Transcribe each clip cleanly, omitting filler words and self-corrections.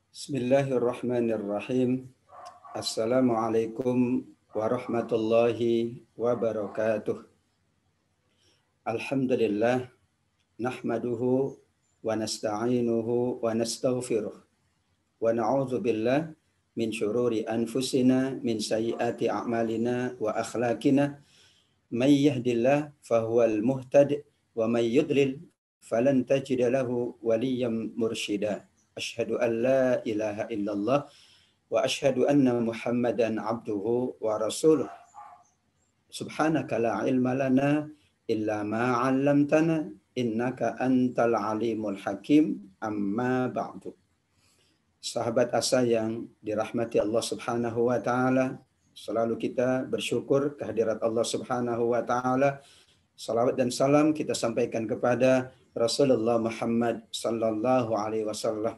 Bismillahirrahmanirrahim. Assalamualaikum warahmatullahi wabarakatuh. Alhamdulillah nahmaduhu wa nasta'inuhu wa nastaghfiruh wa na'udzu billah min syururi anfusina min sayyiati a'malina wa akhlaqina may yahdillah fahuwal muhtad wa may yudlil falan tajida lahu waliyyan mursyida. Asyhadu an la ilaha illallah wa asyhadu anna Muhammadan abduhu wa rasuluh. Subhanaka la ilma lana illa ma 'allamtana innaka antal alimul hakim. Amma ba'du. Sahabat asa yang dirahmati Allah Subhanahu wa taala, selalu kita bersyukur kehadirat Allah Subhanahu wa taala. Salawat dan salam kita sampaikan kepada Rasulullah Muhammad sallallahu alaihi wasallam.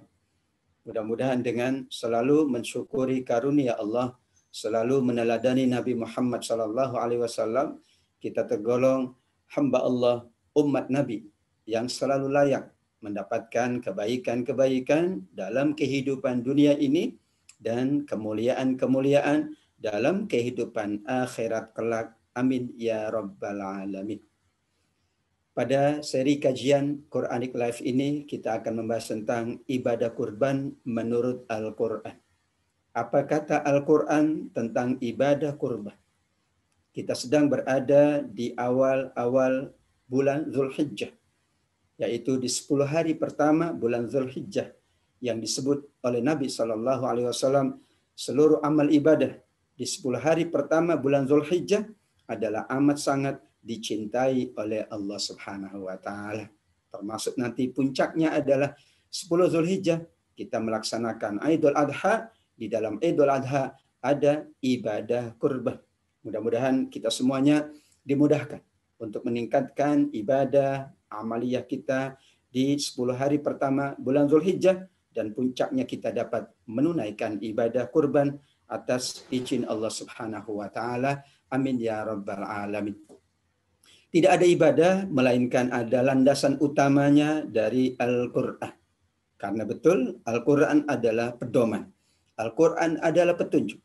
Mudah-mudahan dengan selalu mensyukuri karunia Allah, selalu meneladani Nabi Muhammad sallallahu alaihi wasallam, kita tergolong hamba Allah, umat Nabi yang selalu layak mendapatkan kebaikan-kebaikan dalam kehidupan dunia ini dan kemuliaan-kemuliaan dalam kehidupan akhirat kelak. Amin ya rabbal alamin. Pada seri kajian Quranic Live ini kita akan membahas tentang ibadah kurban menurut Al-Quran. Apa kata Al-Quran tentang ibadah kurban? Kita sedang berada di awal-awal bulan Zulhijjah, yaitu di 10 hari pertama bulan Zulhijjah yang disebut oleh Nabi SAW seluruh amal ibadah di 10 hari pertama bulan Zulhijjah adalah amat sangat dicintai oleh Allah Subhanahu wa taala. Termasuk nanti puncaknya adalah 10 Zulhijjah kita melaksanakan Idul Adha. Di dalam Idul Adha ada ibadah kurban. Mudah-mudahan kita semuanya dimudahkan untuk meningkatkan ibadah amaliyah kita di 10 hari pertama bulan Zulhijjah dan puncaknya kita dapat menunaikan ibadah kurban atas izin Allah Subhanahu wa taala. Amin ya rabbal alamin. Tidak ada ibadah melainkan ada landasan utamanya dari Al-Quran. Karena betul Al-Quran adalah pedoman. Al-Quran adalah petunjuk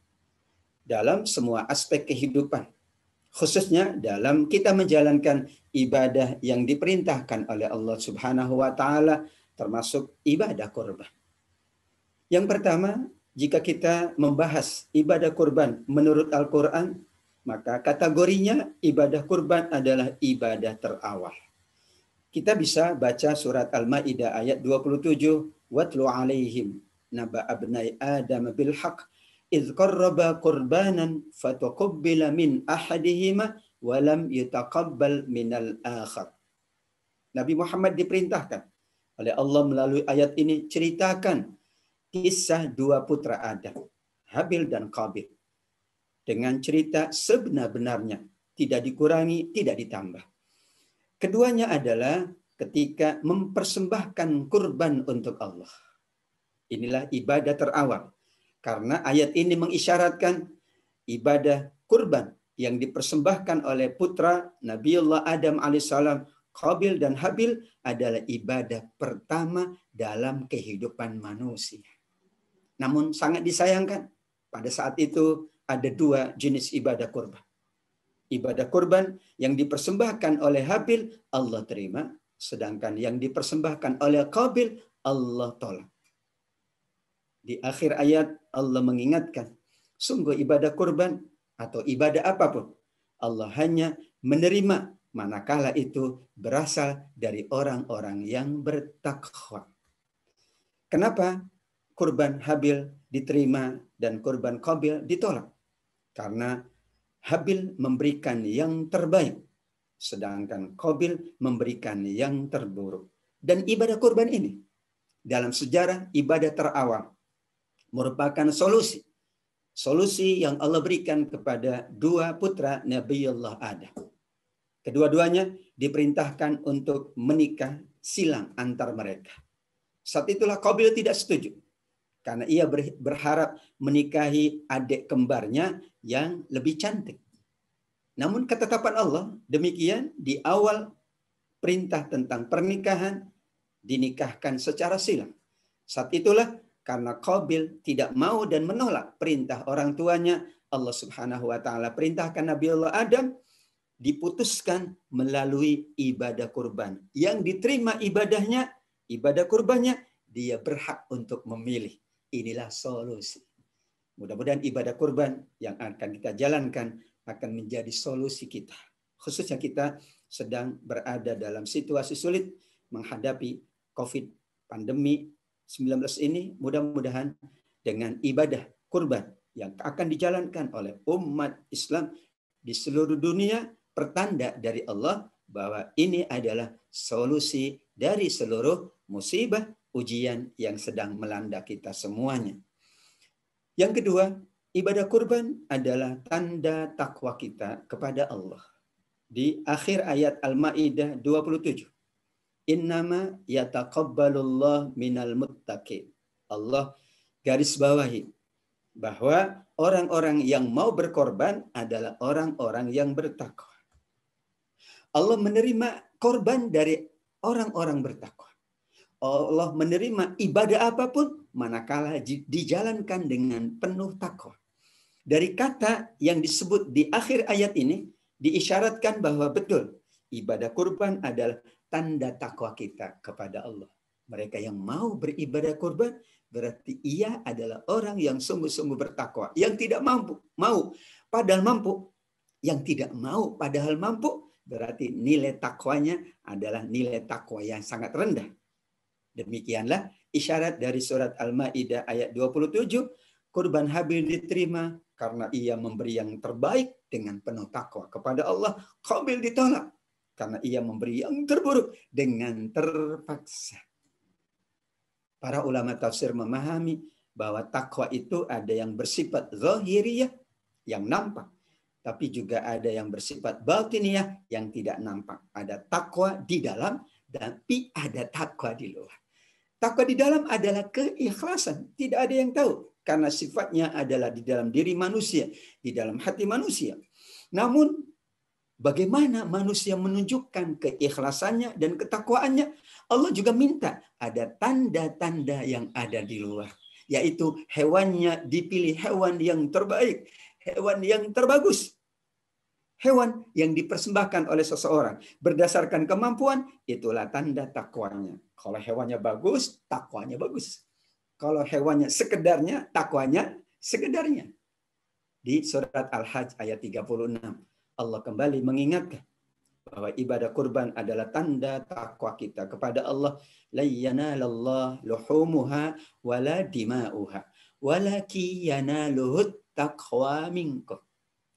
dalam semua aspek kehidupan. Khususnya dalam kita menjalankan ibadah yang diperintahkan oleh Allah Subhanahu wa taala, termasuk ibadah kurban. Yang pertama, jika kita membahas ibadah kurban menurut Al-Quran, maka kategorinya ibadah kurban adalah ibadah terawal. Kita bisa baca surat Al-Maidah ayat 27, watlu alaihim naba abnai adam bil haqq idz qarraba qurbanan fatuqabbala min ahadihima wa lam yutaqabbal minal akhar. Nabi Muhammad diperintahkan oleh Allah melalui ayat ini, ceritakan kisah dua putra Adam, Habil dan Qabil, dengan cerita sebenar-benarnya, tidak dikurangi, tidak ditambah. Keduanya adalah ketika mempersembahkan kurban untuk Allah. Inilah ibadah terawal. Karena ayat ini mengisyaratkan ibadah kurban yang dipersembahkan oleh putra Nabiullah Adam alaihissalam, Qabil dan Habil adalah ibadah pertama dalam kehidupan manusia. Namun sangat disayangkan, pada saat itu ada dua jenis ibadah kurban. Ibadah kurban yang dipersembahkan oleh Habil, Allah terima. Sedangkan yang dipersembahkan oleh Qabil, Allah tolak. Di akhir ayat, Allah mengingatkan, sungguh ibadah kurban atau ibadah apapun, Allah hanya menerima manakala itu berasal dari orang-orang yang bertakwa. Kenapa kurban Habil diterima dan kurban Qabil ditolak? Karena Habil memberikan yang terbaik, sedangkan Qabil memberikan yang terburuk. Dan ibadah kurban ini dalam sejarah ibadah terawal merupakan solusi yang Allah berikan kepada dua putra Nabiullah Adam. Kedua-duanya diperintahkan untuk menikah silang antar mereka. Saat itulah Qabil tidak setuju, karena ia berharap menikahi adik kembarnya yang lebih cantik. Namun ketetapan Allah demikian, di awal perintah tentang pernikahan dinikahkan secara silang. Saat itulah karena Qabil tidak mau dan menolak perintah orang tuanya, Allah Subhanahu wa taala perintahkan Nabiullah Adam diputuskan melalui ibadah kurban. Yang diterima ibadahnya, ibadah kurbannya, dia berhak untuk memilih. Inilah solusi. Mudah-mudahan ibadah kurban yang akan kita jalankan akan menjadi solusi kita. Khususnya kita sedang berada dalam situasi sulit menghadapi COVID pandemi 19 ini, mudah-mudahan dengan ibadah kurban yang akan dijalankan oleh umat Islam di seluruh dunia, pertanda dari Allah bahwa ini adalah solusi dari seluruh musibah, ujian yang sedang melanda kita semuanya. Yang kedua, ibadah kurban adalah tanda takwa kita kepada Allah. Di akhir ayat Al-Maidah 27. Innama yataqabbalullah minal muttaqin. Allah garis bawahi bahwa orang-orang yang mau berkorban adalah orang-orang yang bertakwa. Allah menerima korban dari orang-orang bertakwa. Allah menerima ibadah apapun manakala dijalankan dengan penuh takwa. Dari kata yang disebut di akhir ayat ini diisyaratkan bahwa betul ibadah kurban adalah tanda takwa kita kepada Allah. Mereka yang mau beribadah kurban berarti ia adalah orang yang sungguh-sungguh bertakwa. Yang tidak mampu, mau padahal mampu. Yang tidak mau padahal mampu, berarti nilai takwanya adalah nilai takwa yang sangat rendah. Demikianlah isyarat dari surat Al-Maidah ayat 27. Kurban Habil diterima karena ia memberi yang terbaik dengan penuh takwa kepada Allah. Qabil ditolak karena ia memberi yang terburuk dengan terpaksa. Para ulama tafsir memahami bahwa takwa itu ada yang bersifat zahiriyah, yang nampak. Tapi juga ada yang bersifat batiniyah, yang tidak nampak. Ada takwa di dalam, tapi ada takwa di luar. Takwa di dalam adalah keikhlasan. Tidak ada yang tahu. Karena sifatnya adalah di dalam diri manusia, di dalam hati manusia. Namun, bagaimana manusia menunjukkan keikhlasannya dan ketakwaannya? Allah juga minta ada tanda-tanda yang ada di luar. Yaitu hewannya dipilih hewan yang terbaik, hewan yang terbagus. Hewan yang dipersembahkan oleh seseorang berdasarkan kemampuan, itulah tanda takwanya. Kalau hewannya bagus, takwanya bagus. Kalau hewannya sekedarnya, takwanya sekedarnya. Di surat Al-Hajj ayat 36. Allah kembali mengingatkan bahwa ibadah kurban adalah tanda takwa kita kepada Allah. La yanalallah luhumuha wala dima'uha walaki yanaluhut taqwa minkum.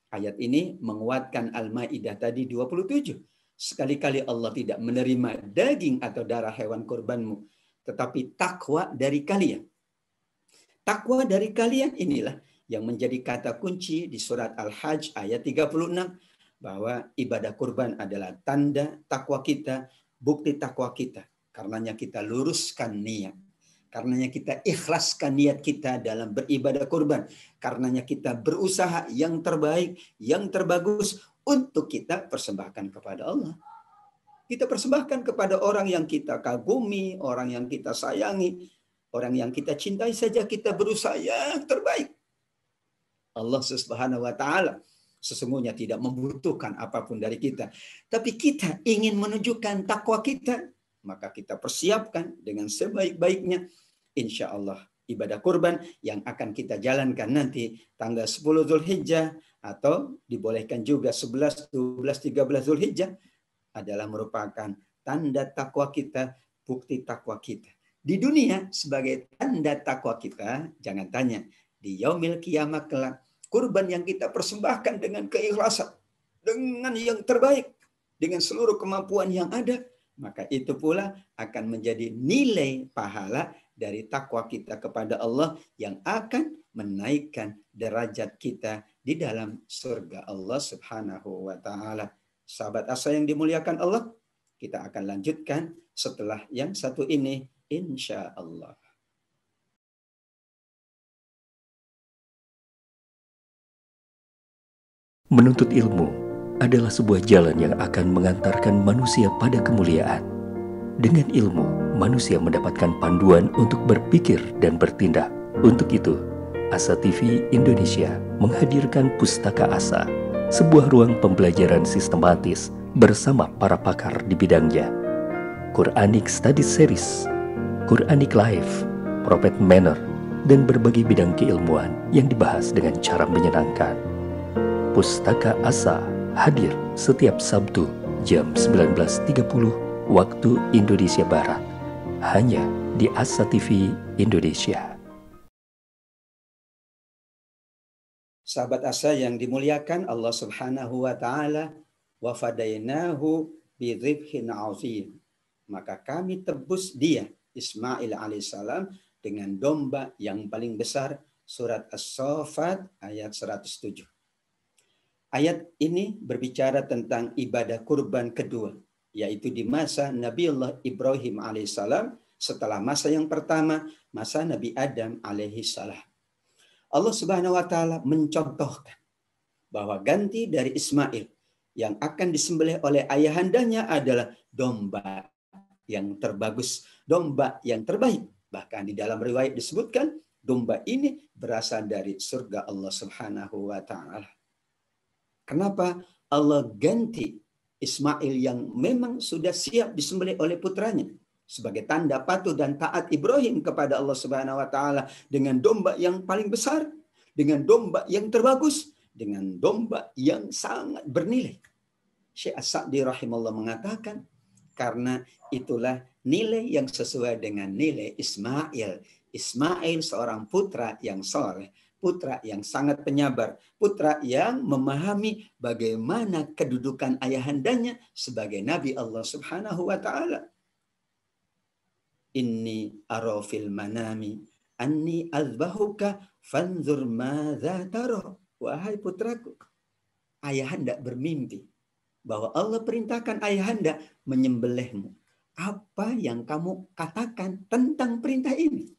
Ayat ini menguatkan Al-Maidah tadi 27. Sekali-kali Allah tidak menerima daging atau darah hewan kurbanmu, tetapi takwa dari kalian. Takwa dari kalian inilah yang menjadi kata kunci di surat Al-Hajj ayat 36. Bahwa ibadah kurban adalah tanda takwa kita, bukti takwa kita. Karenanya kita luruskan niat. Karenanya kita ikhlaskan niat kita dalam beribadah kurban. Karenanya kita berusaha yang terbaik, yang terbagus untuk kita persembahkan kepada Allah. Kita persembahkan kepada orang yang kita kagumi, orang yang kita sayangi, orang yang kita cintai saja kita berusaha yang terbaik. Allah Subhanahu wa taala sesungguhnya tidak membutuhkan apapun dari kita. Tapi kita ingin menunjukkan takwa kita, maka kita persiapkan dengan sebaik-baiknya. Insya Allah ibadah kurban yang akan kita jalankan nanti tanggal 10 Zulhijjah atau dibolehkan juga 11, 12, 13 Zulhijjah adalah merupakan tanda takwa kita, bukti takwa kita. Di dunia sebagai tanda takwa kita, jangan tanya, di yaumil kiamat kelak, kurban yang kita persembahkan dengan keikhlasan, dengan yang terbaik, dengan seluruh kemampuan yang ada, maka itu pula akan menjadi nilai pahala dari takwa kita kepada Allah yang akan menaikkan derajat kita di dalam surga Allah Subhanahu wa taala. Sahabat asa yang dimuliakan Allah, kita akan lanjutkan setelah yang satu ini insya Allah. Menuntut ilmu adalah sebuah jalan yang akan mengantarkan manusia pada kemuliaan. Dengan ilmu, manusia mendapatkan panduan untuk berpikir dan bertindak. Untuk itu, Asa TV Indonesia menghadirkan Pustaka Asa, sebuah ruang pembelajaran sistematis bersama para pakar di bidangnya. Quranic Study Series, Quranic Life, Prophet Manner, dan berbagai bidang keilmuan yang dibahas dengan cara menyenangkan. Pustaka Asa hadir setiap Sabtu jam 19.30 waktu Indonesia Barat, hanya di Asa TV Indonesia. Sahabat Asa yang dimuliakan Allah Subhanahu wa taala, wa fadainahu bi dzibhin azim. Maka kami tebus dia Ismail alaihissalam dengan domba yang paling besar. Surat As-Saffat ayat 107. Ayat ini berbicara tentang ibadah kurban kedua, yaitu di masa Nabiullah Ibrahim alaihissalam setelah masa yang pertama, masa Nabi Adam alaihissalam. Allah Subhanahu wa taala mencontohkan bahwa ganti dari Ismail yang akan disembelih oleh ayahandanya adalah domba yang terbagus, domba yang terbaik. Bahkan di dalam riwayat disebutkan domba ini berasal dari surga Allah Subhanahu wa taala. Kenapa Allah ganti Ismail yang memang sudah siap disembelih oleh putranya sebagai tanda patuh dan taat Ibrahim kepada Allah Subhanahu wa taala dengan domba yang paling besar, dengan domba yang terbagus, dengan domba yang sangat bernilai. Syekh As-Sa'di rahimahullah mengatakan, karena itulah nilai yang sesuai dengan nilai Ismail. Ismail seorang putra yang soleh, putra yang sangat penyabar, putra yang memahami bagaimana kedudukan ayahandanya sebagai Nabi Allah Subhanahu wa taala. Inni ara fil manami anni azbahuka fanzur madza tara. Wahai putraku, ayahanda bermimpi bahwa Allah perintahkan ayahanda menyembelihmu. Apa yang kamu katakan tentang perintah ini?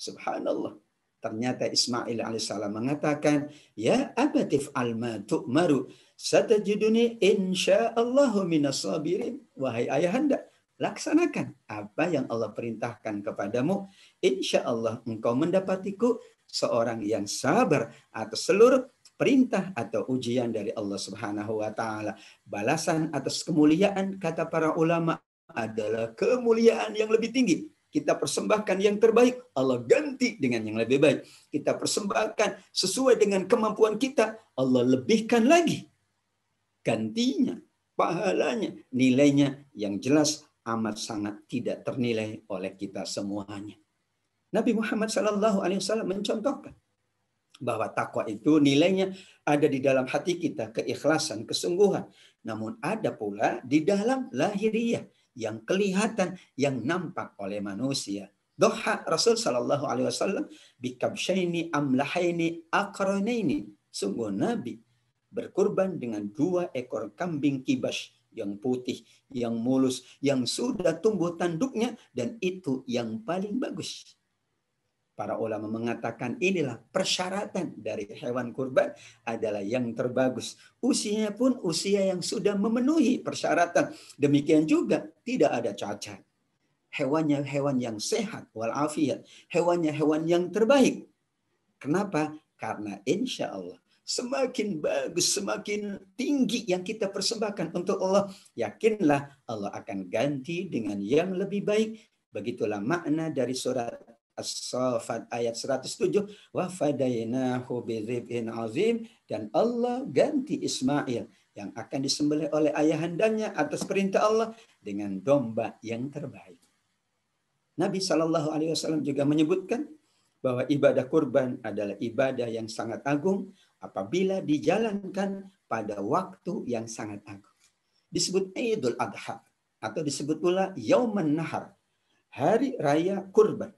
Subhanallah. Ternyata Ismail alaihissalam mengatakan, ya abatif alma tu'maru satajiduni insyaallahu minas sabirin. Wahai ayahanda, laksanakan apa yang Allah perintahkan kepadamu. Insya Allah engkau mendapatiku seorang yang sabar atas seluruh perintah atau ujian dari Allah Subhanahu wa taala. Balasan atas kemuliaan, kata para ulama, adalah kemuliaan yang lebih tinggi. Kita persembahkan yang terbaik, Allah ganti dengan yang lebih baik. Kita persembahkan sesuai dengan kemampuan kita, Allah lebihkan lagi gantinya, pahalanya, nilainya yang jelas amat sangat tidak ternilai oleh kita semuanya. Nabi Muhammad SAW mencontohkan bahwa takwa itu nilainya ada di dalam hati kita, keikhlasan, kesungguhan. Namun ada pula di dalam lahiriah yang kelihatan, yang nampak oleh manusia. Doha Rasul Sallallahu Alaihi Wasallam bikabshaini amlahaini akranaini. Sungguh Nabi berkurban dengan 2 ekor kambing kibas yang putih, yang mulus, yang sudah tumbuh tanduknya, dan itu yang paling bagus. Para ulama mengatakan inilah persyaratan dari hewan kurban adalah yang terbagus. Usianya pun usia yang sudah memenuhi persyaratan. Demikian juga tidak ada cacat. Hewannya hewan yang sehat walafiat. Hewannya hewan yang terbaik. Kenapa? Karena insya Allah semakin bagus, semakin tinggi yang kita persembahkan untuk Allah, yakinlah Allah akan ganti dengan yang lebih baik. Begitulah makna dari surat As-Saffat ayat 107, wa fadainahu bidzibhin azim, dan Allah ganti Ismail yang akan disembelih oleh ayahandanya atas perintah Allah dengan domba yang terbaik. Nabi Shallallahu Alaihi Wasallam juga menyebutkan bahwa ibadah kurban adalah ibadah yang sangat agung apabila dijalankan pada waktu yang sangat agung. Disebut Idul Adha atau disebut pula Yauman Nahar, hari raya kurban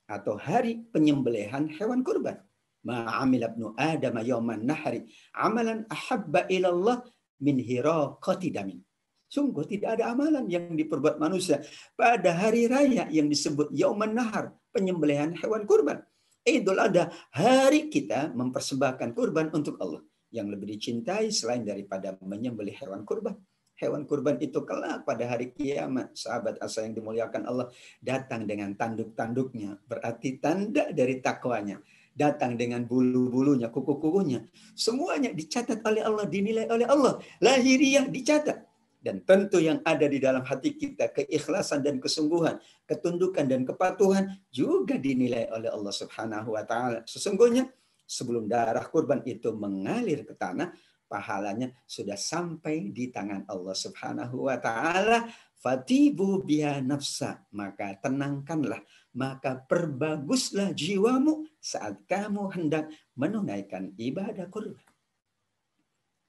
atau hari penyembelihan hewan kurban. Ma'amil ibnu Adam yauman nahri amalan ahabba ilallah min hiraqati damin. Sungguh tidak ada amalan yang diperbuat manusia pada hari raya yang disebut yauman nahar, penyembelihan hewan kurban. Idul Adha, hari kita mempersembahkan kurban untuk Allah. Yang lebih dicintai selain daripada menyembelih hewan kurban. Hewan kurban itu kelak pada hari kiamat, sahabat asa yang dimuliakan Allah, datang dengan tanduk-tanduknya, berarti tanda dari takwanya. Datang dengan bulu-bulunya, kuku-kukunya. Semuanya dicatat oleh Allah, dinilai oleh Allah. Lahiriah dicatat. Dan tentu yang ada di dalam hati kita, keikhlasan dan kesungguhan, ketundukan dan kepatuhan juga dinilai oleh Allah Subhanahu wa taala. Sesungguhnya sebelum darah kurban itu mengalir ke tanah, pahalanya sudah sampai di tangan Allah Subhanahu wa taala. Fatibu biha nafsa, maka tenangkanlah, maka perbaguslah jiwamu saat kamu hendak menunaikan ibadah kurban.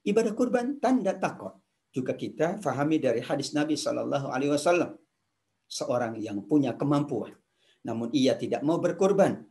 Ibadah kurban tanda takwa. Juga kita fahami dari hadis Nabi Shallallahu Alaihi Wasallam, seorang yang punya kemampuan, namun ia tidak mau berkurban.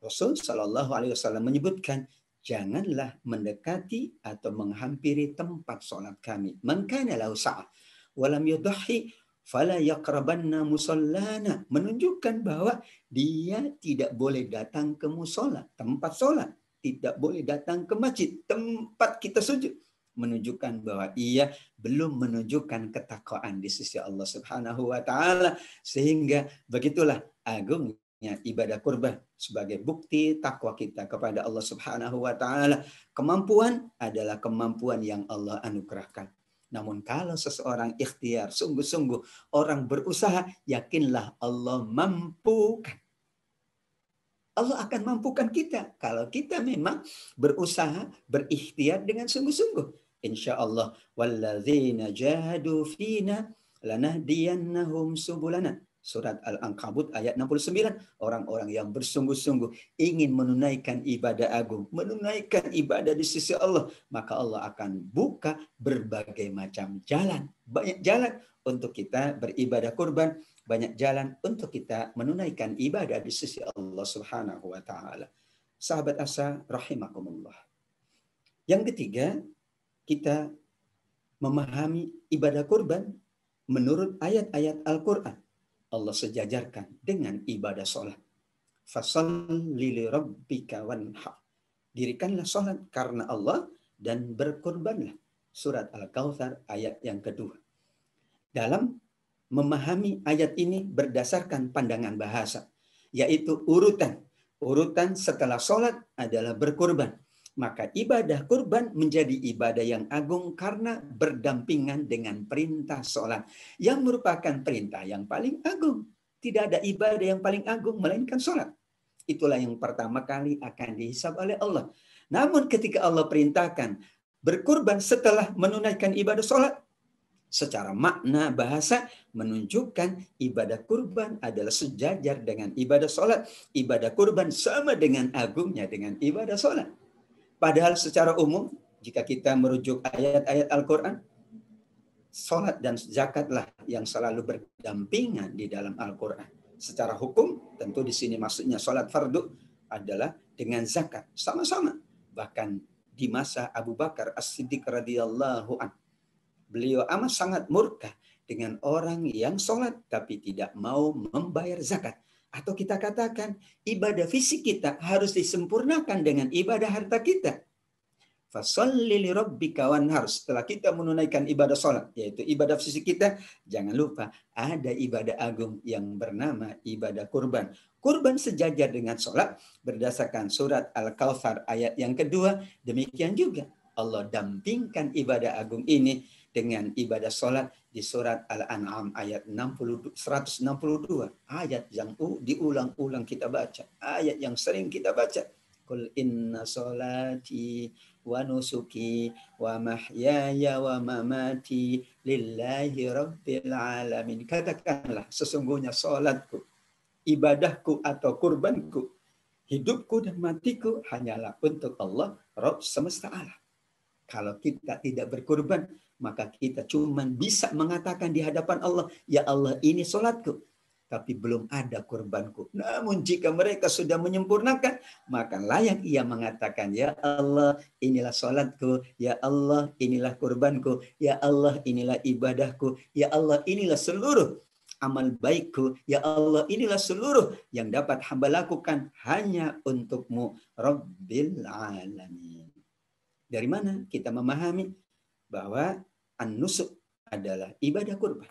Rasul Shallallahu Alaihi Wasallam menyebutkan, janganlah mendekati atau menghampiri tempat sholat kami. Man kana lahu sa'ah walam yudhi fala yaqrabanna musallana, menunjukkan bahwa dia tidak boleh datang ke musola, tempat sholat, tidak boleh datang ke masjid, tempat kita sujud, menunjukkan bahwa ia belum menunjukkan ketakwaan di sisi Allah Subhanahu wa taala. Sehingga begitulah agungnya ibadah kurban sebagai bukti takwa kita kepada Allah Subhanahu wa taala. Kemampuan adalah kemampuan yang Allah anugerahkan. Namun kalau seseorang ikhtiar, sungguh-sungguh orang berusaha, yakinlah Allah mampukan. Allah akan mampukan kita kalau kita memang berusaha, berikhtiar dengan sungguh-sungguh. Insya Allah, walladzina jahadu fina lanahdiyannahum subulana. Surat Al-Ankabut ayat 69. Orang-orang yang bersungguh-sungguh ingin menunaikan ibadah agung, menunaikan ibadah di sisi Allah, maka Allah akan buka berbagai macam jalan. Banyak jalan untuk kita beribadah kurban, banyak jalan untuk kita menunaikan ibadah di sisi Allah Subhanahu wa taala. Sahabat asa rahimakumullah. Yang ketiga, kita memahami ibadah kurban menurut ayat-ayat Al-Quran. Allah sejajarkan dengan ibadah sholat. Fasalli li rabbika wanhar. Dirikanlah sholat karena Allah dan berkurbanlah. Surat Al-Kautsar ayat yang kedua. Dalam memahami ayat ini berdasarkan pandangan bahasa, yaitu urutan. Urutan setelah sholat adalah berkurban. Maka ibadah kurban menjadi ibadah yang agung karena berdampingan dengan perintah sholat, yang merupakan perintah yang paling agung. Tidak ada ibadah yang paling agung melainkan sholat. Itulah yang pertama kali akan dihisab oleh Allah. Namun ketika Allah perintahkan berkurban setelah menunaikan ibadah sholat, secara makna bahasa menunjukkan ibadah kurban adalah sejajar dengan ibadah sholat. Ibadah kurban sama dengan agungnya dengan ibadah sholat. Padahal secara umum, jika kita merujuk ayat-ayat Al-Quran, sholat dan zakatlah yang selalu berdampingan di dalam Al-Quran. Secara hukum, tentu di sini maksudnya sholat fardu adalah dengan zakat. Sama-sama. Bahkan di masa Abu Bakar As-Siddiq radhiyallahu anhu, beliau amat sangat murka dengan orang yang sholat tapi tidak mau membayar zakat. Atau kita katakan ibadah fisik kita harus disempurnakan dengan ibadah harta kita. Fasalli li rabbika wanhar. Setelah kita menunaikan ibadah sholat, yaitu ibadah fisik kita, jangan lupa ada ibadah agung yang bernama ibadah kurban. Kurban sejajar dengan sholat berdasarkan surat Al-Kautsar ayat yang kedua. Demikian juga Allah dampingkan ibadah agung ini dengan ibadah sholat di surat Al-An'am ayat 162. Ayat yang diulang-ulang kita baca. Ayat yang sering kita baca. Qul inna sholati wa nusuki wa mahyaya wa mamati lillahi rabbil alamin. Katakanlah, sesungguhnya sholatku, ibadahku atau kurbanku, hidupku dan matiku hanyalah untuk Allah, Rabb semesta alam. Kalau kita tidak berkurban, maka kita cuma bisa mengatakan di hadapan Allah, ya Allah ini sholatku, tapi belum ada kurbanku. Namun jika mereka sudah menyempurnakan, maka layak ia mengatakan, ya Allah inilah sholatku, ya Allah inilah kurbanku, ya Allah inilah ibadahku, ya Allah inilah seluruh amal baikku, ya Allah inilah seluruh yang dapat hamba lakukan hanya untukmu, Rabbil Alamin. Dari mana kita memahami bahwa an-nusuk adalah ibadah kurban.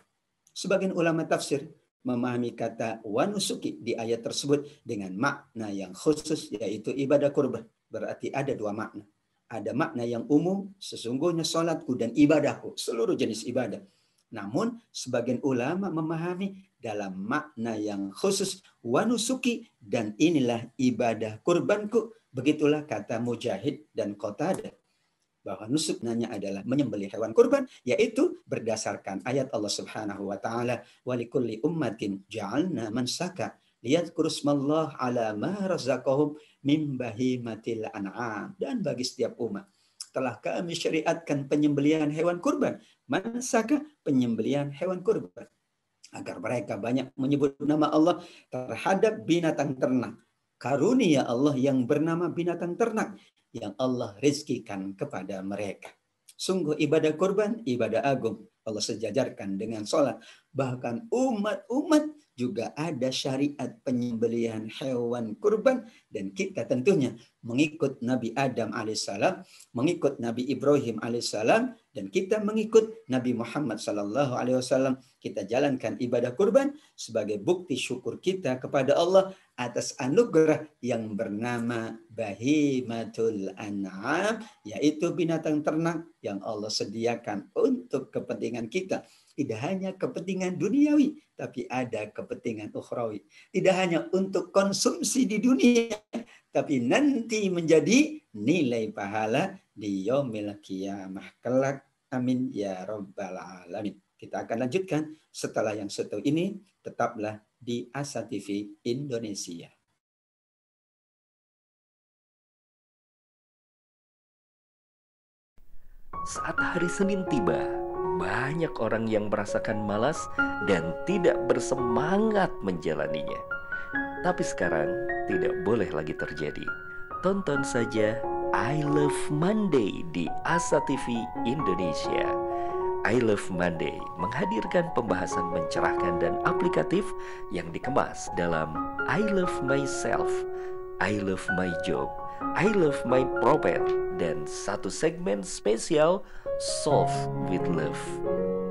Sebagian ulama tafsir memahami kata wanusuki di ayat tersebut dengan makna yang khusus, yaitu ibadah kurban. Berarti ada dua makna. Ada makna yang umum, sesungguhnya sholatku dan ibadahku, seluruh jenis ibadah. Namun sebagian ulama memahami dalam makna yang khusus wanusuki, dan inilah ibadah kurbanku. Begitulah kata Mujahid dan Qatadah, bahwa nusuk nanya adalah menyembelih hewan kurban, yaitu berdasarkan ayat Allah Subhanahu wa taala, walikulli ummatin ja'alna mansaka liyadhkuru smallah ala ma razaqahum min bahimatil an'am. Dan bagi setiap umat telah kami syariatkan penyembelihan hewan kurban, mansaka penyembelihan hewan kurban, agar mereka banyak menyebut nama Allah terhadap binatang ternak. Karunia Allah yang bernama binatang ternak yang Allah rizkikan kepada mereka. Sungguh ibadah kurban, ibadah agung. Allah sejajarkan dengan sholat. Bahkan umat-umat juga ada syariat penyembelihan hewan kurban. Dan kita tentunya mengikut Nabi Adam alaihissalam, mengikut Nabi Ibrahim alaihissalam, dan kita mengikut Nabi Muhammad sallallahu alaihi wasallam. Kita jalankan ibadah kurban sebagai bukti syukur kita kepada Allah atas anugerah yang bernama bahimatul an'am, yaitu binatang ternak yang Allah sediakan untuk kepentingan kita. Tidak hanya kepentingan duniawi, tapi ada kepentingan ukhrawi. Tidak hanya untuk konsumsi di dunia, tapi nanti menjadi nilai pahala di yaumil qiyamah kelak. Amin ya rabbal alamin. Kita akan lanjutkan setelah yang satu ini. Tetaplah di Asa TV Indonesia. Saat hari Senin tiba, banyak orang yang merasakan malas dan tidak bersemangat menjalaninya. Tapi sekarang tidak boleh lagi terjadi. Tonton saja I Love Monday di Asa TV Indonesia. I Love Monday menghadirkan pembahasan mencerahkan dan aplikatif yang dikemas dalam I Love Myself, I Love My Job, I Love My Prophet, dan satu segmen spesial Solve with Love.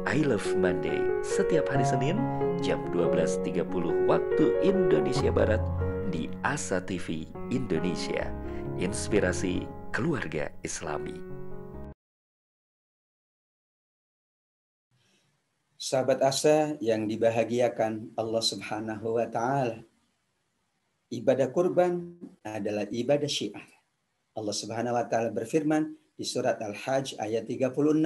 I Love Monday setiap hari Senin jam 12.30 waktu Indonesia Barat di Asa TV Indonesia. Inspirasi keluarga Islami. Sahabat Asa yang dibahagiakan Allah Subhanahu wa taala, ibadah kurban adalah ibadah syiar. Allah Subhanahu wa taala berfirman di surat Al-Hajj ayat 36,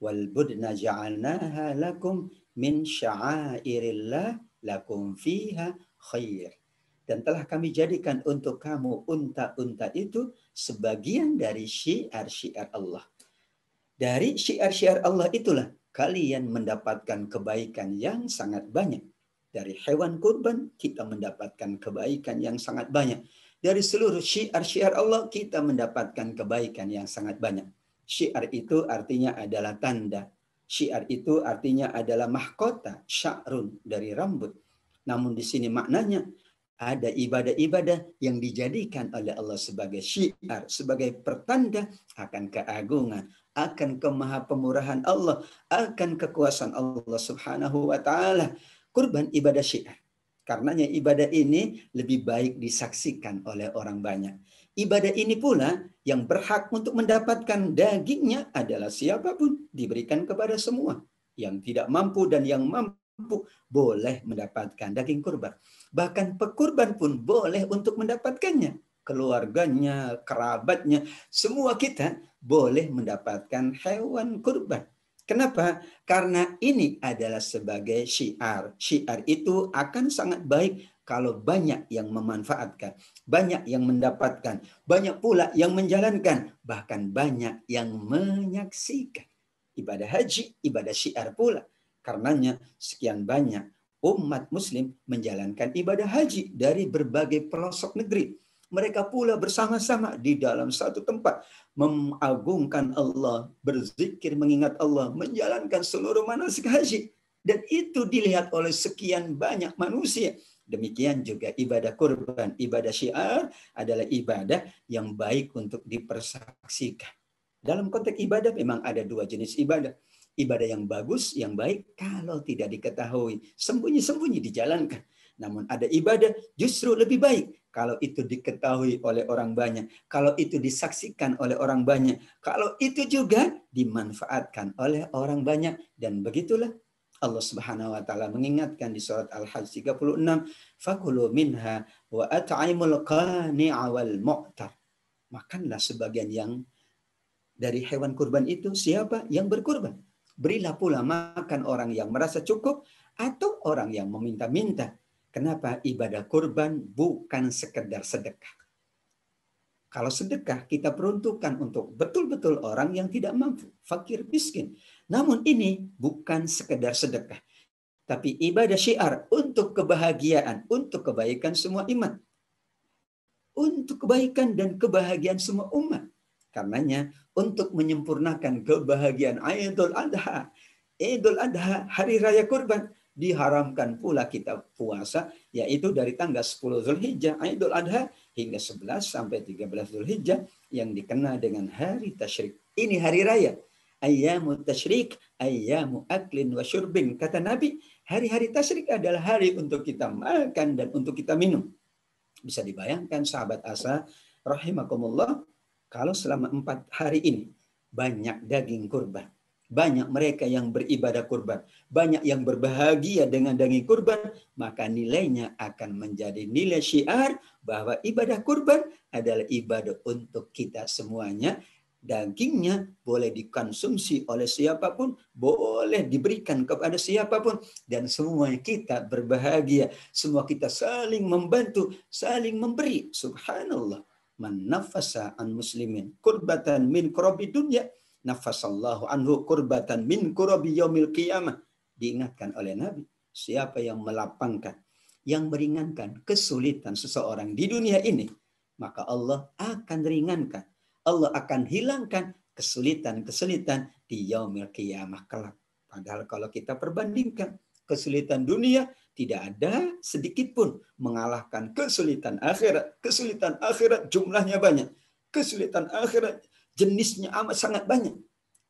wal budna ja'alnaha lakum min sya'airillah lakum fiha khair. Dan telah kami jadikan untuk kamu unta-unta itu sebagian dari syiar-syiar Allah. Dari syiar-syiar Allah itulah kalian mendapatkan kebaikan yang sangat banyak. Dari hewan kurban kita mendapatkan kebaikan yang sangat banyak. Dari seluruh syiar-syiar Allah kita mendapatkan kebaikan yang sangat banyak. Syiar itu artinya adalah tanda. Syiar itu artinya adalah mahkota, sya'run, dari rambut. Namun di sini maknanya ada ibadah-ibadah yang dijadikan oleh Allah sebagai syiar, sebagai pertanda akan keagungan, akan kemahapemuраhan Allah, akan kekuasaan Allah Subhanahu wa taala. Kurban ibadah syiar. Karenanya ibadah ini lebih baik disaksikan oleh orang banyak. Ibadah ini pula yang berhak untuk mendapatkan dagingnya adalah siapapun, diberikan kepada semua. Yang tidak mampu dan yang mampu boleh mendapatkan daging kurban. Bahkan pekurban pun boleh untuk mendapatkannya. Keluarganya, kerabatnya, semua kita boleh mendapatkan hewan kurban. Kenapa? Karena ini adalah sebagai syiar. Syiar itu akan sangat baik kalau banyak yang memanfaatkan, banyak yang mendapatkan, banyak pula yang menjalankan, bahkan banyak yang menyaksikan. Ibadah haji, ibadah syiar pula. Karenanya sekian banyak umat muslim menjalankan ibadah haji dari berbagai pelosok negeri. Mereka pula bersama-sama di dalam satu tempat mengagungkan Allah, berzikir mengingat Allah, menjalankan seluruh manasik haji. Dan itu dilihat oleh sekian banyak manusia. Demikian juga ibadah kurban, ibadah syiar adalah ibadah yang baik untuk dipersaksikan. Dalam konteks ibadah memang ada dua jenis ibadah. Ibadah yang bagus, yang baik, kalau tidak diketahui, sembunyi-sembunyi dijalankan. Namun ada ibadah justru lebih baik kalau itu diketahui oleh orang banyak, kalau itu disaksikan oleh orang banyak, kalau itu juga dimanfaatkan oleh orang banyak. Dan begitulah Allah Subhanahu wa taala mengingatkan di surat Al-Hajj 36, "Fakulu minha wa at'imul qani'a wal mu'tar." Makanlah sebagian yang dari hewan kurban itu siapa yang berkurban. Berilah pula makan orang yang merasa cukup atau orang yang meminta-minta. Kenapa? Ibadah kurban bukan sekedar sedekah. Kalau sedekah kita peruntukkan untuk betul-betul orang yang tidak mampu, fakir, miskin. Namun ini bukan sekedar sedekah, tapi ibadah syiar untuk kebahagiaan, untuk kebaikan semua iman. Untuk kebaikan dan kebahagiaan semua umat. Karenanya untuk menyempurnakan kebahagiaan Idul Adha. Idul Adha, hari raya kurban, diharamkan pula kita puasa, yaitu dari tanggal 10 Zulhijjah, Idul Adha, hingga 11 sampai 13 Zulhijjah, yang dikenal dengan hari tasyrik. Ini hari raya. Ayyamu tasyrik, ayyamu aklin wa syurbin. Kata Nabi, hari-hari tasyrik adalah hari untuk kita makan dan untuk kita minum. Bisa dibayangkan sahabat Asa, rahimakumullah, kalau selama 4 hari ini banyak daging kurban, banyak mereka yang beribadah kurban, banyak yang berbahagia dengan daging kurban, maka nilainya akan menjadi nilai syiar bahwa ibadah kurban adalah ibadah untuk kita semuanya. Dagingnya boleh dikonsumsi oleh siapapun, boleh diberikan kepada siapapun, dan semuanya kita berbahagia, semua kita saling membantu, saling memberi. Subhanallah. Man nafasa an muslimin kurbatan min kurabi dunya, nafasallahu anhu kurbatan min kurabi yaumil qiyamah. Diingatkan oleh Nabi, siapa yang melapangkan, yang meringankan kesulitan seseorang di dunia ini, maka Allah akan ringankan, Allah akan hilangkan kesulitan-kesulitan di yaumil qiyamah kelak. Padahal kalau kita perbandingkan kesulitan dunia, tidak ada sedikit pun mengalahkan kesulitan akhirat. Kesulitan akhirat jumlahnya banyak. Kesulitan akhirat jenisnya amat sangat banyak.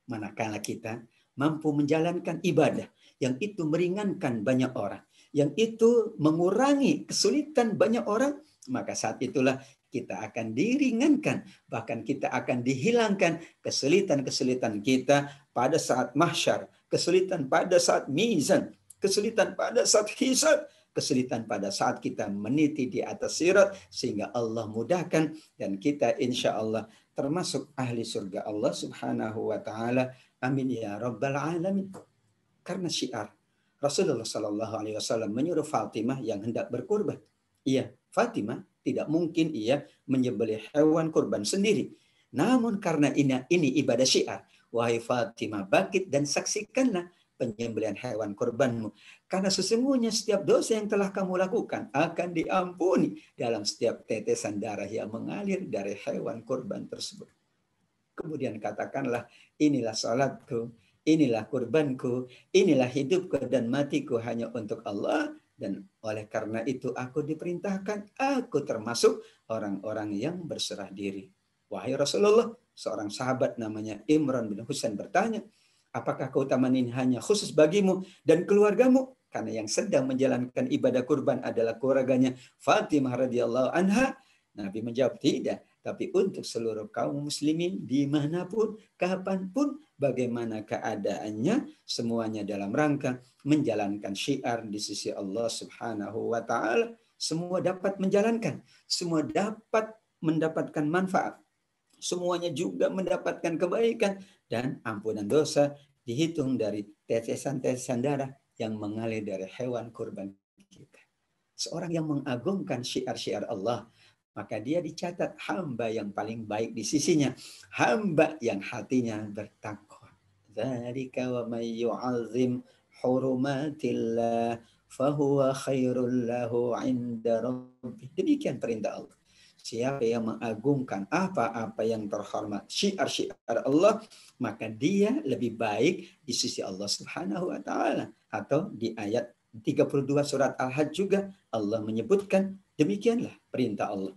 Manakala kita mampu menjalankan ibadah yang itu meringankan banyak orang, yang itu mengurangi kesulitan banyak orang, maka saat itulah kita akan diringankan, bahkan kita akan dihilangkan kesulitan-kesulitan kita pada saat mahsyar, kesulitan pada saat mizan, kesulitan pada saat hisab, kesulitan pada saat kita meniti di atas sirat, sehingga Allah mudahkan dan kita insya Allah termasuk ahli surga Allah Subhanahu wa taala. Amin ya rabbal alamin. Karena syiar Rasulullah Shallallahu alaihi wasallam menyuruh Fatimah yang hendak berkurban. Iya, Fatimah tidak mungkin ia menyembelih hewan kurban sendiri. Namun karena ini ibadah syiar, wahai Fatimah, bangkit dan saksikanlah penyembelihan hewan kurbanmu. Karena sesungguhnya setiap dosa yang telah kamu lakukan akan diampuni dalam setiap tetesan darah yang mengalir dari hewan kurban tersebut. Kemudian katakanlah, inilah salatku, inilah kurbanku, inilah hidupku dan matiku hanya untuk Allah. Dan oleh karena itu aku diperintahkan, aku termasuk orang-orang yang berserah diri. Wahai Rasulullah, seorang sahabat namanya Imran bin Husain bertanya, apakah keutamaan ini hanya khusus bagimu dan keluargamu? Karena yang sedang menjalankan ibadah kurban adalah keluarganya Fatimah radhiyallahu anha. Nabi menjawab, tidak. Tapi untuk seluruh kaum muslimin dimanapun, kapanpun, bagaimana keadaannya, semuanya dalam rangka menjalankan syiar di sisi Allah Subhanahu wa ta'ala. Semua dapat menjalankan, semua dapat mendapatkan manfaat, semuanya juga mendapatkan kebaikan dan ampunan dosa dihitung dari tetesan-tetesan darah yang mengalir dari hewan kurban kita. Seorang yang mengagungkan syiar-syiar Allah, maka dia dicatat hamba yang paling baik di sisinya, hamba yang hatinya bertakwa. Dzalika wa may yu'azzim hurumatillah fahuwa khairul lahu 'inda rabbih. Demikian perintah Allah. Siapa yang mengagungkan apa-apa yang terhormat, syiar-syiar Allah, maka dia lebih baik di sisi Allah Subhanahu wa taala. Atau di ayat 32 surat Al-Hajj juga Allah menyebutkan demikianlah perintah Allah.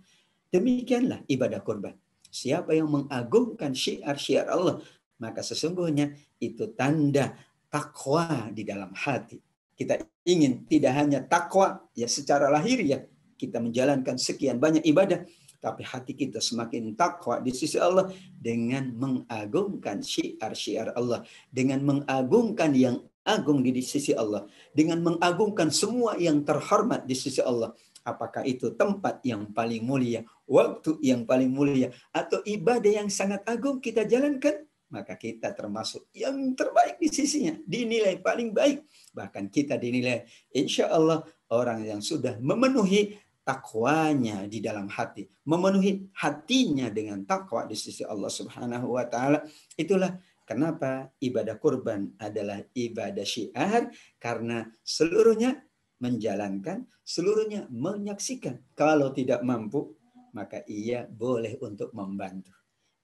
Demikianlah ibadah kurban. Siapa yang mengagungkan syiar-syiar Allah, maka sesungguhnya itu tanda takwa di dalam hati. Kita ingin tidak hanya takwa ya secara lahir ya, kita menjalankan sekian banyak ibadah, tapi hati kita semakin takwa di sisi Allah dengan mengagungkan syiar-syiar Allah, dengan mengagungkan yang agung di sisi Allah, dengan mengagungkan semua yang terhormat di sisi Allah. Apakah itu tempat yang paling mulia, waktu yang paling mulia, atau ibadah yang sangat agung kita jalankan, maka kita termasuk yang terbaik di sisinya, dinilai paling baik. Bahkan kita dinilai insya Allah orang yang sudah memenuhi takwanya di dalam hati, memenuhi hatinya dengan takwa di sisi Allah Subhanahu wa taala. Itulah kenapa ibadah kurban adalah ibadah syiar, karena seluruhnya menjalankan, seluruhnya menyaksikan. Kalau tidak mampu, maka ia boleh untuk membantu.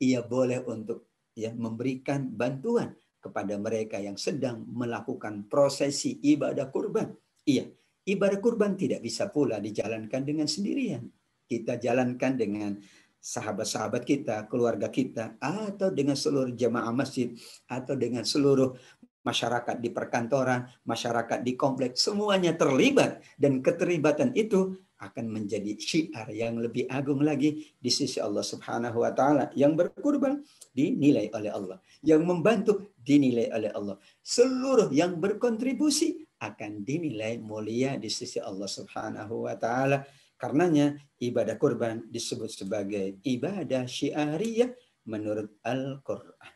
Ia boleh untuk memberikan bantuan kepada mereka yang sedang melakukan prosesi ibadah kurban. Iya, ibadah kurban tidak bisa pula dijalankan dengan sendirian. Kita jalankan dengan sahabat-sahabat kita, keluarga kita, atau dengan seluruh jemaah masjid, atau dengan seluruh masyarakat di perkantoran, masyarakat di kompleks, semuanya terlibat. Dan keterlibatan itu akan menjadi syiar yang lebih agung lagi di sisi Allah Subhanahu wa taala. Yang berkurban dinilai oleh Allah, yang membantu dinilai oleh Allah, seluruh yang berkontribusi akan dinilai mulia di sisi Allah Subhanahu wa taala. Karenanya ibadah kurban disebut sebagai ibadah syiariyah menurut Al-Qur'an.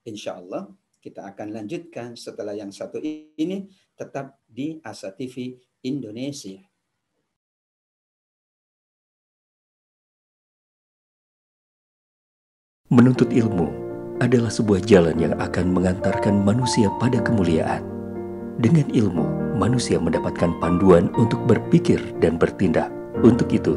Insyaallah kita akan lanjutkan setelah yang satu ini, tetap di Asa TV Indonesia. Menuntut ilmu adalah sebuah jalan yang akan mengantarkan manusia pada kemuliaan. Dengan ilmu, manusia mendapatkan panduan untuk berpikir dan bertindak. Untuk itu,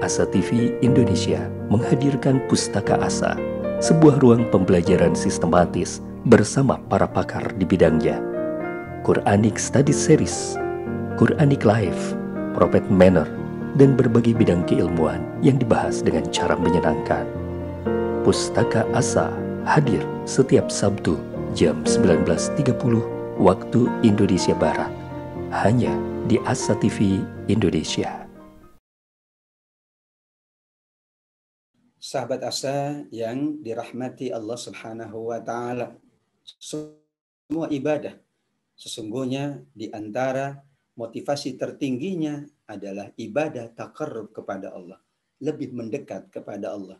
Asa TV Indonesia menghadirkan Pustaka Asa, sebuah ruang pembelajaran sistematis bersama para pakar di bidangnya. Quranic Study Series, Quranic Life, Prophet Manner, dan berbagai bidang keilmuan yang dibahas dengan cara menyenangkan. Pustaka Asa hadir setiap Sabtu jam 19.30 waktu Indonesia Barat, hanya di Asa TV Indonesia. Sahabat Asa yang dirahmati Allah Subhanahu wa taala, semua ibadah sesungguhnya di antara motivasi tertingginya adalah ibadah taqarrub kepada Allah, lebih mendekat kepada Allah,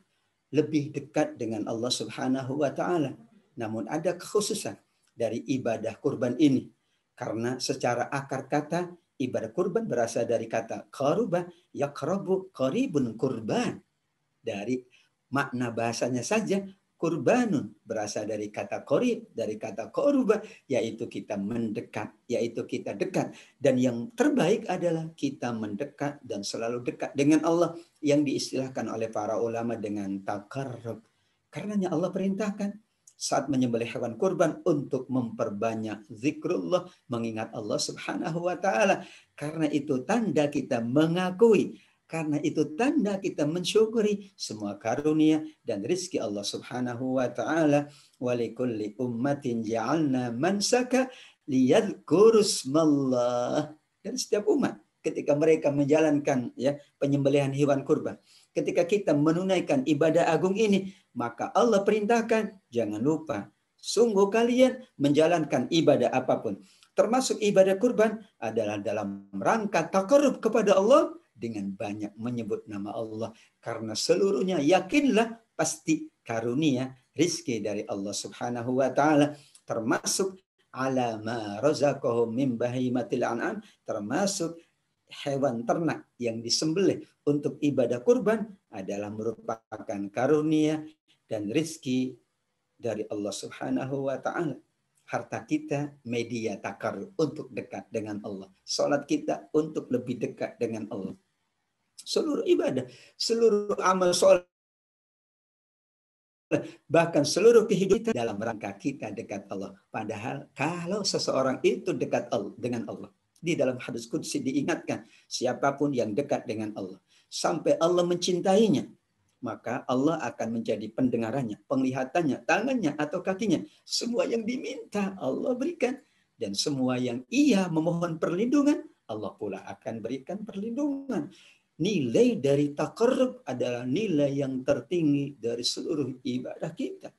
lebih dekat dengan Allah Subhanahu wa taala. Namun ada kekhususan dari ibadah kurban ini, karena secara akar kata ibadah kurban berasal dari kata qaruba yaqrabu qaribun kurban. Dari makna bahasanya saja, kurbanun berasal dari kata qarib, dari kata qaruba, yaitu kita mendekat, yaitu kita dekat. Dan yang terbaik adalah kita mendekat dan selalu dekat dengan Allah, yang diistilahkan oleh para ulama dengan taqarrub. Karenanya Allah perintahkan saat menyembelih hewan kurban untuk memperbanyak zikrullah, mengingat Allah Subhanahu wa taala. Karena itu tanda kita mengakui, karena itu tanda kita mensyukuri semua karunia dan rizki Allah Subhanahu wa taala. Wa likulli ummatin ja'alna mansaka liyadhkurusmallah. Dan setiap umat ketika mereka menjalankan penyembelihan hewan kurban, ketika kita menunaikan ibadah agung ini, maka Allah perintahkan jangan lupa, sungguh kalian menjalankan ibadah apapun, termasuk ibadah kurban, adalah dalam rangka taqarrub kepada Allah dengan banyak menyebut nama Allah. Karena seluruhnya yakinlah pasti karunia rizki dari Allah Subhanahu wa taala, termasuk ala ma razaqahum min bahimatil an'am, termasuk hewan ternak yang disembelih untuk ibadah kurban adalah merupakan karunia dan rizki dari Allah Subhanahu wa taala. Harta kita media taqarrub untuk dekat dengan Allah. Salat kita untuk lebih dekat dengan Allah. Seluruh ibadah, seluruh amal soleh, bahkan seluruh kehidupan dalam rangka kita dekat Allah. Padahal kalau seseorang itu dekat dengan Allah, di dalam hadis qudsi diingatkan, siapapun yang dekat dengan Allah sampai Allah mencintainya, maka Allah akan menjadi pendengarannya, penglihatannya, tangannya atau kakinya. Semua yang diminta Allah berikan. Dan semua yang ia memohon perlindungan, Allah pula akan berikan perlindungan. Nilai dari taqarrub adalah nilai yang tertinggi dari seluruh ibadah kita.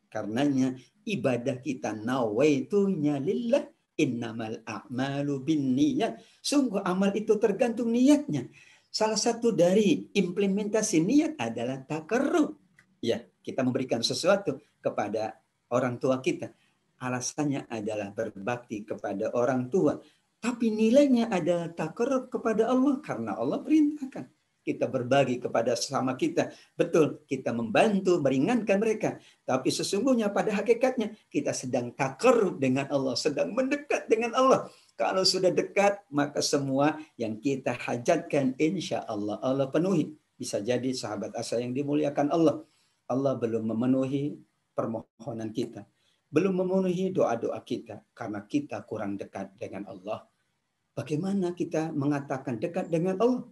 Karenanya ibadah kita nawaitunya lillah, innamal a'malu binniyat. Sungguh amal itu tergantung niatnya. Salah satu dari implementasi niat adalah taqarrub. Ya, kita memberikan sesuatu kepada orang tua kita. Alasannya adalah berbakti kepada orang tua. Tapi nilainya adalah taqarrub kepada Allah karena Allah perintahkan. Kita berbagi kepada sesama kita. Betul, kita membantu, meringankan mereka. Tapi sesungguhnya pada hakikatnya kita sedang taqarrub dengan Allah, sedang mendekat dengan Allah. Kalau sudah dekat, maka semua yang kita hajatkan insya Allah Allah penuhi. Bisa jadi sahabat asa yang dimuliakan Allah. Allah belum memenuhi permohonan kita. Belum memenuhi doa-doa kita karena kita kurang dekat dengan Allah. Bagaimana kita mengatakan dekat dengan Allah?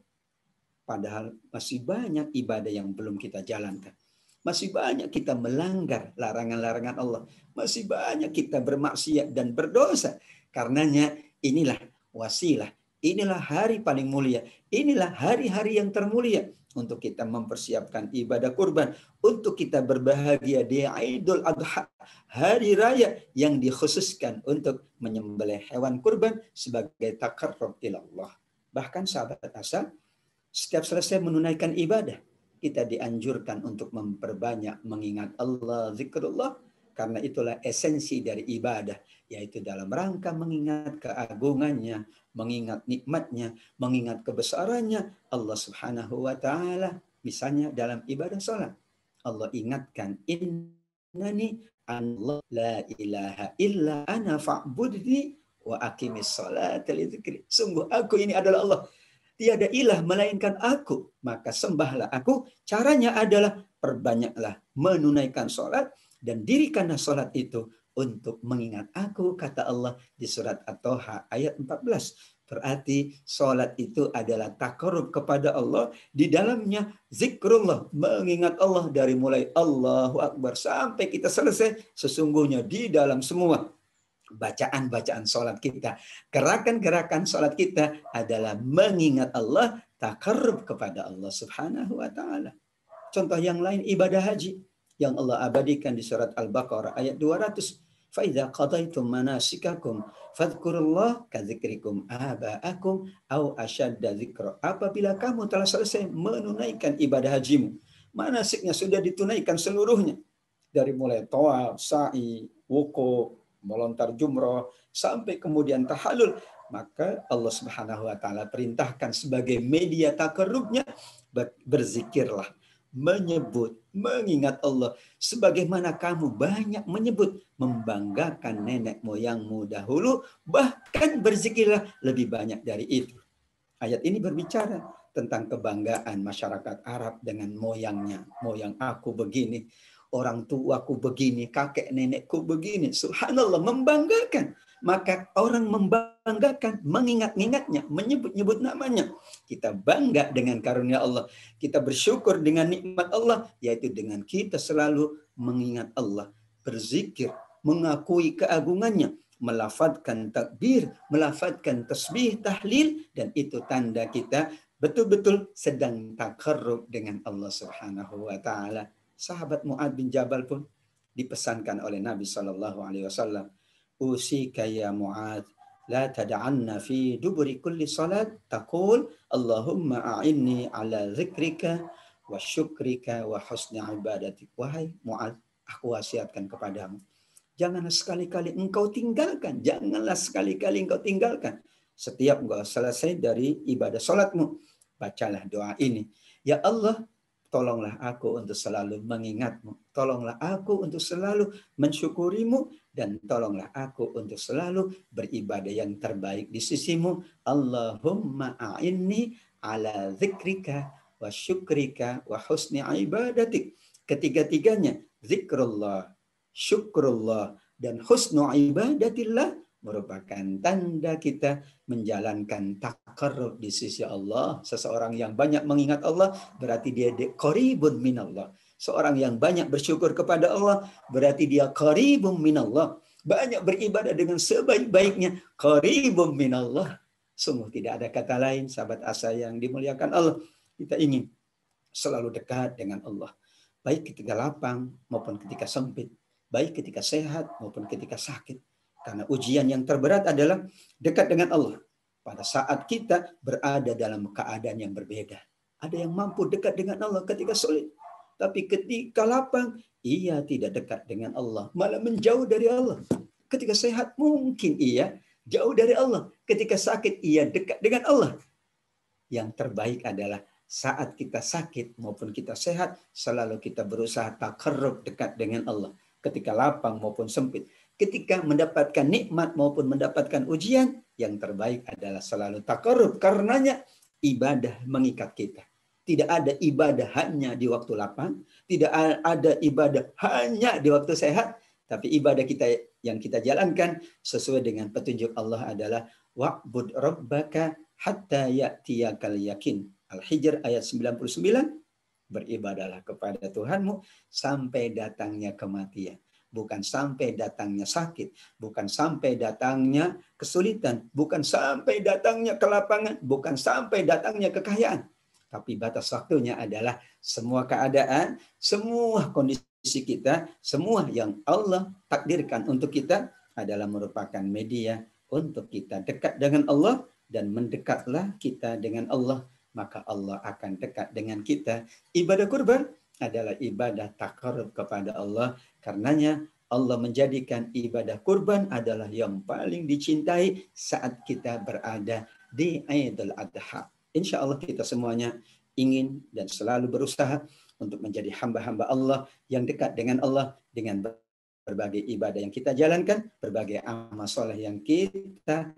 Padahal masih banyak ibadah yang belum kita jalankan. Masih banyak kita melanggar larangan-larangan Allah. Masih banyak kita bermaksiat dan berdosa. Karenanya inilah wasilah. Inilah hari paling mulia. Inilah hari-hari yang termulia. Untuk kita mempersiapkan ibadah kurban. Untuk kita berbahagia di Idul Adha. Hari raya yang dikhususkan untuk menyembelih hewan kurban sebagai taqarrub ila Allah. Bahkan sahabat asa, setiap selesai menunaikan ibadah, kita dianjurkan untuk memperbanyak mengingat Allah, zikrullah, karena itulah esensi dari ibadah, yaitu dalam rangka mengingat keagungannya, mengingat nikmatnya, mengingat kebesarannya Allah Subhanahu wa taala. Misalnya dalam ibadah salat, Allah ingatkan, innani Allah la ilaha illa ana fa'budni wa aqimis salata li dzikri. Sungguh aku ini adalah Allah. Tiada ilah melainkan aku, maka sembahlah aku. Caranya adalah perbanyaklah menunaikan sholat dan dirikanlah sholat itu untuk mengingat aku, kata Allah di surat At-Toha ayat 14. Berarti sholat itu adalah taqarrub kepada Allah. Di dalamnya zikrullah, mengingat Allah dari mulai Allahu Akbar sampai kita selesai. Sesungguhnya di dalam semua bacaan-bacaan sholat kita, gerakan-gerakan sholat kita adalah mengingat Allah, taqarrub kepada Allah Subhanahu wa taala. Contoh yang lain ibadah haji yang Allah abadikan di surat Al-Baqarah ayat 200. Fa idza qadaytum manasikakum fadhkurullah kadzikrikum aba'akum au asyadda dzikra. Apabila kamu telah selesai menunaikan ibadah hajimu, manasiknya sudah ditunaikan seluruhnya dari mulai tawaf, sa'i, wukuf, melontar jumroh, sampai kemudian tahallul, maka Allah Subhanahu wa taala perintahkan sebagai media taqarrubnya, berzikirlah, menyebut, mengingat Allah sebagaimana kamu banyak menyebut, membanggakan nenek moyangmu dahulu, bahkan berzikirlah lebih banyak dari itu. Ayat ini berbicara tentang kebanggaan masyarakat Arab dengan moyangnya. Moyang aku begini, orang tuaku begini, kakek nenekku begini. Subhanallah, membanggakan. Maka orang membanggakan, mengingat-ingatnya, menyebut-nyebut namanya. Kita bangga dengan karunia Allah. Kita bersyukur dengan nikmat Allah, yaitu dengan kita selalu mengingat Allah, berzikir, mengakui keagungannya, melafadzkan takbir, melafadzkan tasbih, tahlil, dan itu tanda kita betul-betul sedang taqarrub dengan Allah Subhanahu wa taala. Sahabat Mu'adz bin Jabal pun dipesankan oleh Nabi SAW, usika ya Mu'adz, la tada'anna fi duburi kulli salat taqul Allahumma a'inni ala zikrika wa syukrika wa husni ibadatik. Wahai Mu'adz, aku wasiatkan kepadamu, janganlah sekali-kali engkau tinggalkan, setiap engkau selesai dari ibadah salatmu, bacalah doa ini. Ya Allah, tolonglah aku untuk selalu mengingatmu. Tolonglah aku untuk selalu mensyukurimu. Dan tolonglah aku untuk selalu beribadah yang terbaik di sisimu. Allahumma a'inni ala zikrika wa syukrika wa husni ibadatik. Ketiga-tiganya, zikrullah, syukrullah, dan husnu ibadatillah, merupakan tanda kita menjalankan taqarrub di sisi Allah. Seseorang yang banyak mengingat Allah berarti dia qaribun minallah. Seorang yang banyak bersyukur kepada Allah berarti dia qaribun minallah. Banyak beribadah dengan sebaik-baiknya, qaribun minallah. Sungguh tidak ada kata lain, sahabat asa yang dimuliakan Allah. Kita ingin selalu dekat dengan Allah. Baik ketika lapang maupun ketika sempit. Baik ketika sehat maupun ketika sakit. Karena ujian yang terberat adalah dekat dengan Allah. Pada saat kita berada dalam keadaan yang berbeda. Ada yang mampu dekat dengan Allah ketika sulit. Tapi ketika lapang, ia tidak dekat dengan Allah. Malah menjauh dari Allah. Ketika sehat, mungkin ia jauh dari Allah. Ketika sakit, ia dekat dengan Allah. Yang terbaik adalah saat kita sakit maupun kita sehat, selalu kita berusaha taqarrub dekat dengan Allah. Ketika lapang maupun sempit. Ketika mendapatkan nikmat maupun mendapatkan ujian, yang terbaik adalah selalu taqarrub. Karenanya ibadah mengikat kita. Tidak ada ibadah hanya di waktu lapang, tidak ada ibadah hanya di waktu sehat, tapi ibadah kita yang kita jalankan sesuai dengan petunjuk Allah adalah wa'bud rabbaka hatta ya'tiyakal yakin. Al-Hijr ayat 99, beribadahlah kepada Tuhanmu sampai datangnya kematian. Bukan sampai datangnya sakit, bukan sampai datangnya kesulitan, bukan sampai datangnya kelapangan, bukan sampai datangnya kekayaan. Tapi batas waktunya adalah semua keadaan, semua kondisi kita, semua yang Allah takdirkan untuk kita adalah merupakan media untuk kita dekat dengan Allah, dan mendekatlah kita dengan Allah, maka Allah akan dekat dengan kita. Ibadah kurban adalah ibadah taqarrub kepada Allah. Karenanya Allah menjadikan ibadah kurban adalah yang paling dicintai saat kita berada di Idul Adha. Insya Allah kita semuanya ingin dan selalu berusaha untuk menjadi hamba-hamba Allah yang dekat dengan Allah dengan berbagai ibadah yang kita jalankan, berbagai amal soleh yang kita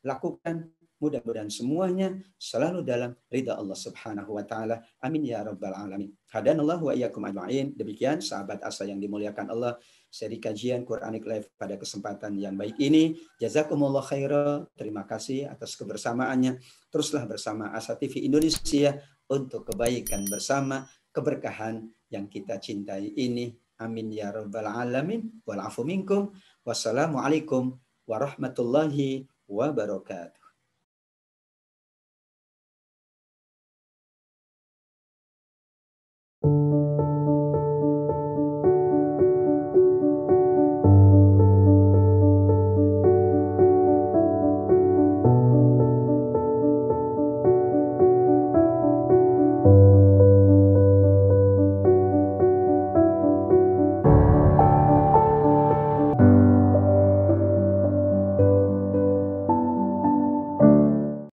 lakukan. Mudah-mudahan semuanya selalu dalam ridha Allah Subhanahu wa taala. Amin ya rabbal alamin. Hadanallahu wa iyyakum ajma'in. Demikian sahabat asa yang dimuliakan Allah, seri kajian Quranic Live pada kesempatan yang baik ini. Jazakumullah khaira. Terima kasih atas kebersamaannya. Teruslah bersama Asa TV Indonesia untuk kebaikan bersama, keberkahan yang kita cintai ini. Amin ya rabbal alamin. Wal afu minkum. Wassalamualaikum warahmatullahi wabarakatuh.